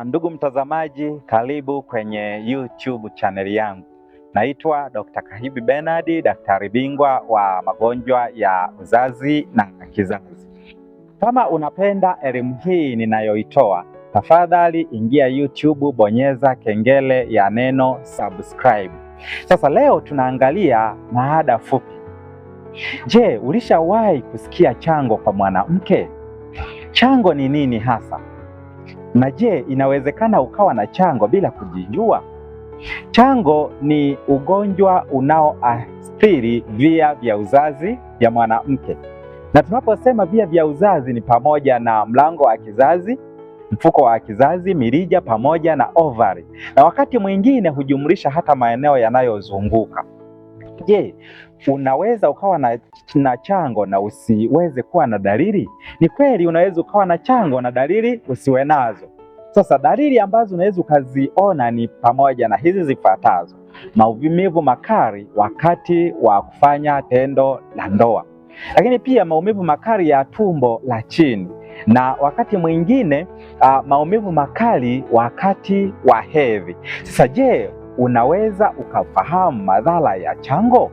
Ndugu mtazamaji, karibu kwenye YouTube channel yangu. Naitwa Dr. Kahibi Bernard, daktari bingwa wa magonjwa ya uzazi na kizazi. Kama unapenda elimu hii ninayoitoa, tafadhali ingia YouTube, bonyeza kengele ya neno subscribe. Sasa leo tunaangalia mada fupi. Je, ulishawahi kusikia chango kwa mwanamke? Chango ni nini hasa? Na je, inawezekana ukawa na chango bila kujijua? Chango ni ugonjwa unaoathiri via vya uzazi vya mwanamke. Na tunaposema via vya uzazi ni pamoja na mlango wa kizazi, mfuko wa kizazi, mirija pamoja na ovari. Na wakati mwingine hujumlisha hata maeneo yanayozunguka. Je, unaweza ukawa na chango na usiweze kuwa na dalili? Ni kweli unaweza ukawa na chango na dalili usiwe nazo. Sasa dalili ambazo unaweza ukaziona ni pamoja na hizi zifuatazo: maumivu makali wakati wa kufanya tendo la ndoa, lakini pia maumivu makali ya tumbo la chini, na wakati mwingine maumivu makali wakati wa hedhi. Sasa je, unaweza ukafahamu madhara ya chango?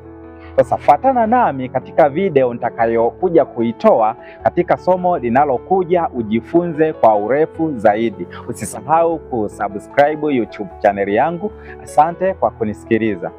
Sasa fuatana nami katika video nitakayokuja kuitoa katika somo linalokuja, ujifunze kwa urefu zaidi. Usisahau kusubscribe YouTube channel yangu. Asante kwa kunisikiliza.